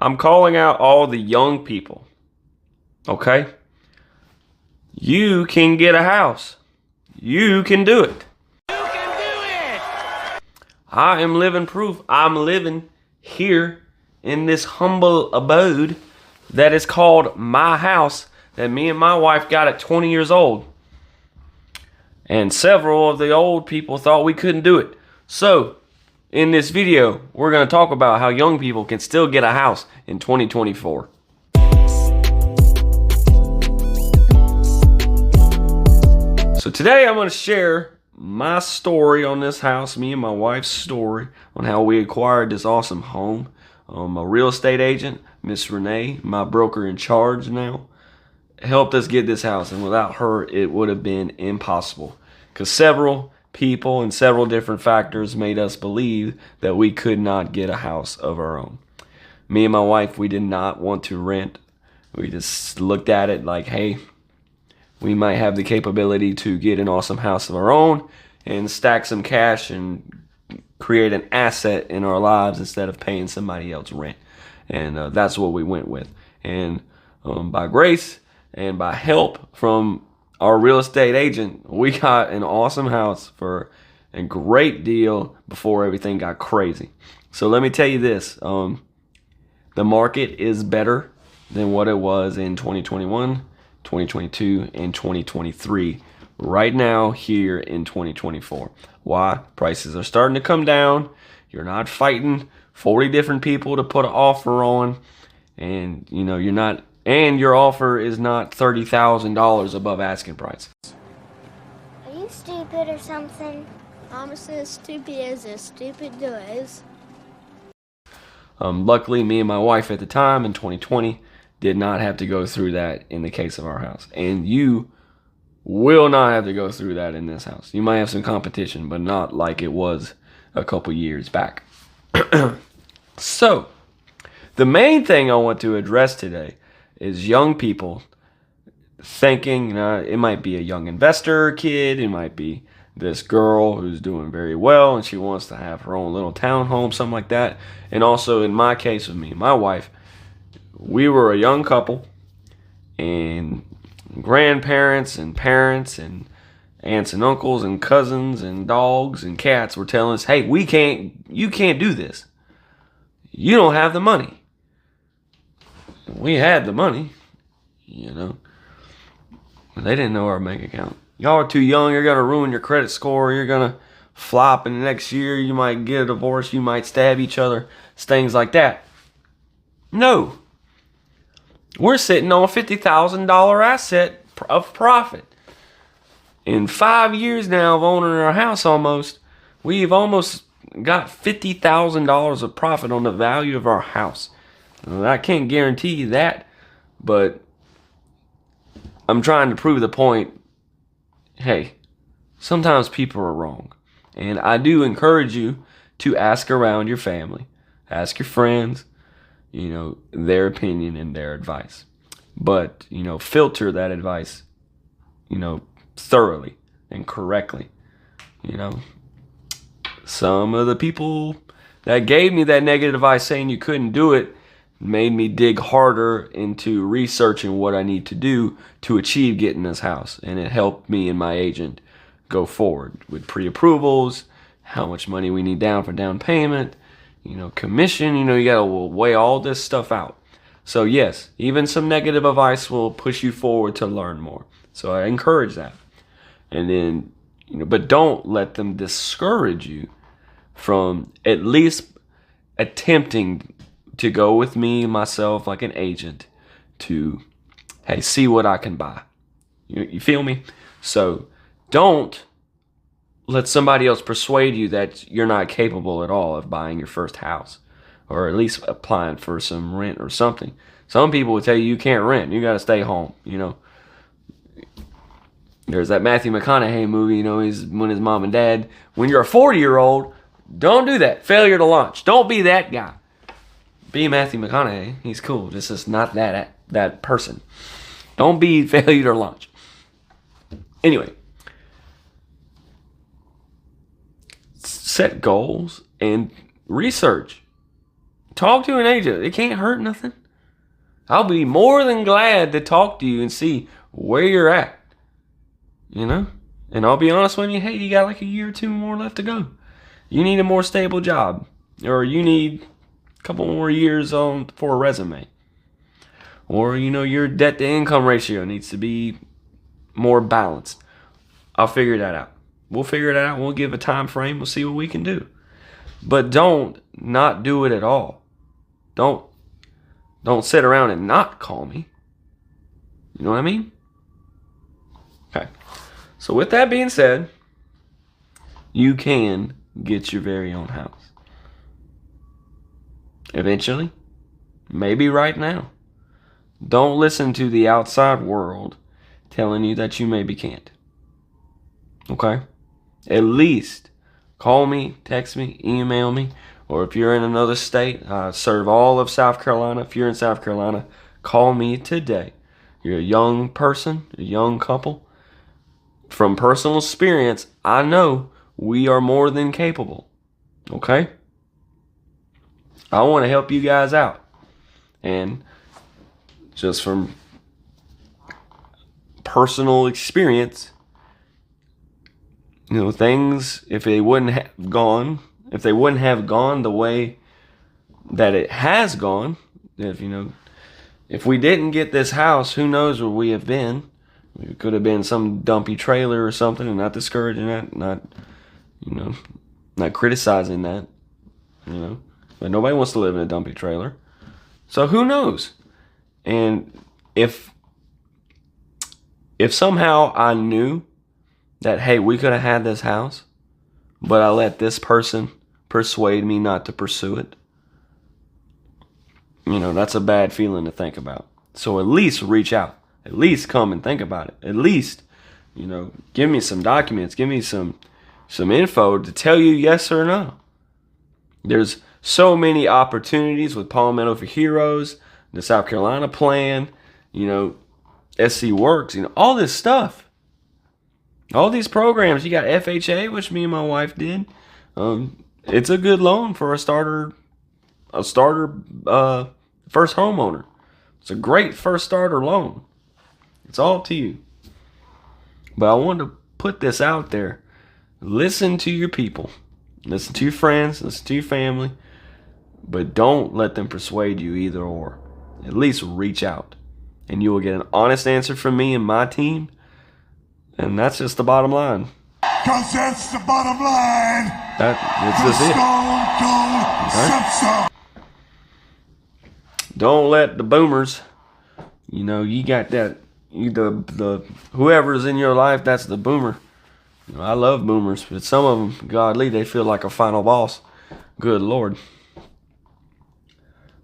I'm calling out all the young people. Okay? You can get a house. You can do it. You can do it. I am living proof. I'm living here in this humble abode that is called my house, that me and my wife got at 20 years old. And several of the old people thought we couldn't do it. So, in this video, we're going to talk about how young people can still get a house in 2024. So today I'm going to share my story on this house, me and my wife's story on how we acquired this awesome home. A real estate agent, Miss Renee, my broker in charge now, helped us get this house, and without her it would have been impossible, because several people and several different factors made us believe that we could not get a house of our own. Me and my wife, we did not want to rent. We just looked at it like, hey, we might have the capability to get an awesome house of our own and stack some cash and create an asset in our lives instead of paying somebody else rent. And that's what we went with. And by grace and by help from our real estate agent, we got an awesome house for a great deal before everything got crazy. So let me tell you this, the market is better than what it was in 2021, 2022, and 2023 right now here in 2024. Why? Prices are starting to come down. You're not fighting 40 different people to put an offer on, and you're not, and your offer is not $30,000 above asking price. Are you stupid or something? I'm as stupid as stupid does. Luckily, me and my wife at the time in 2020 did not have to go through that in the case of our house. And you will not have to go through that in this house. You might have some competition, but not like it was a couple years back. So, the main thing I want to address today is young people thinking, it might be a young investor kid, it might be this girl who's doing very well and she wants to have her own little townhome, something like that. And also in my case with me and my wife, we were a young couple, and grandparents and parents and aunts and uncles and cousins and dogs and cats were telling us, hey, you can't do this. You don't have the money. We had the money, but they didn't know our bank account. Y'all are too young. You're going to ruin your credit score. You're going to flop in the next year. You might get a divorce. You might stab each other. Things like that. No. We're sitting on a $50,000 asset of profit. In 5 years now of owning our house we've almost got $50,000 of profit on the value of our house. I can't guarantee you that, but I'm trying to prove the point. Hey, sometimes people are wrong. And I do encourage you to ask around your family. Ask your friends, their opinion and their advice. But, filter that advice, thoroughly and correctly. Some of the people that gave me that negative advice saying you couldn't do it made me dig harder into researching what I need to do to achieve getting this house. And it helped me and my agent go forward with pre-approvals, how much money we need down for down payment, commission, you got to weigh all this stuff out. So yes, even some negative advice will push you forward to learn more. So I encourage that. And then, but don't let them discourage you from at least attempting to go with me, myself, like an agent to, hey, see what I can buy. You feel me? So don't let somebody else persuade you that you're not capable at all of buying your first house, or at least applying for some rent or something. Some people will tell you can't rent. You got to stay home, There's that Matthew McConaughey movie, he's when his mom and dad, when you're a 40-year-old, don't do that. Failure to launch. Don't be that guy. Be Matthew McConaughey. He's cool. This is not that person. Don't be failure to launch. Anyway, set goals and research. talk to an agent. It can't hurt nothing. I'll be more than glad to talk to you and see where you're at. You know? And I'll be honest with you, hey, you got like a year or two more left to go. You need a more stable job. Or you need a couple more years for a resume. Or, your debt to income ratio needs to be more balanced. I'll figure that out. We'll figure that out. We'll give a time frame. We'll see what we can do. But don't not do it at all. Don't sit around and not call me. You know what I mean? Okay. So with that being said, you can get your very own house. Eventually. Maybe right now. Don't listen to the outside world telling you that you maybe can't. Okay? At least call me, text me, email me, or if you're in another state, I serve all of South Carolina. If you're in South Carolina, call me today. You're a young person, a young couple. From personal experience, I know we are more than capable. Okay? I want to help you guys out. And just from personal experience, things, if they wouldn't have gone the way that it has gone, if we didn't get this house, who knows where we have been. It could have been some dumpy trailer or something, and not discouraging that, not criticizing that, but nobody wants to live in a dumpy trailer. So who knows? And if somehow I knew that, hey, we could have had this house, but I let this person persuade me not to pursue it, that's a bad feeling to think about. So at least reach out. At least come and think about it. At least, give me some documents. Give me some info to tell you yes or no. There's so many opportunities with Palmetto for Heroes, the South Carolina plan, SC Works, all this stuff. All these programs. You got FHA, which me and my wife did. It's a good loan for a starter first homeowner. It's a great first starter loan. It's all to you. But I wanted to put this out there. Listen to your people. Listen to your friends. Listen to your family. But don't let them persuade you either or. At least reach out. And you will get an honest answer from me and my team. And that's just the bottom line. Because that's the bottom line. It's just it. Stone Cold Simpson. Don't let the boomers, you got that. The whoever's in your life, that's the boomer. I love boomers, but some of them, godly, they feel like a final boss. Good Lord.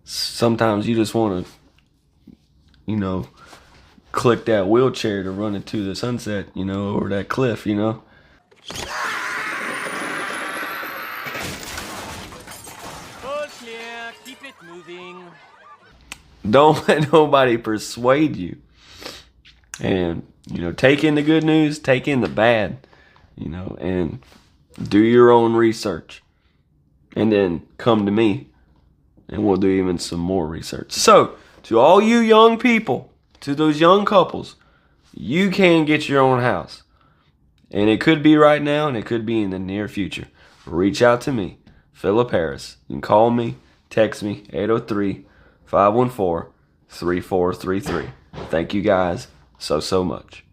Sometimes you just want to, click that wheelchair to run into the sunset, or that cliff, All clear. Keep it moving. Don't let nobody persuade you. And, take in the good news, take in the bad, and do your own research. And then come to me, and we'll do even some more research. So, to all you young people, to those young couples, you can get your own house. And it could be right now, and it could be in the near future. Reach out to me, Philip Harris. You can call me, text me, 803-514-3433. Thank you guys so much.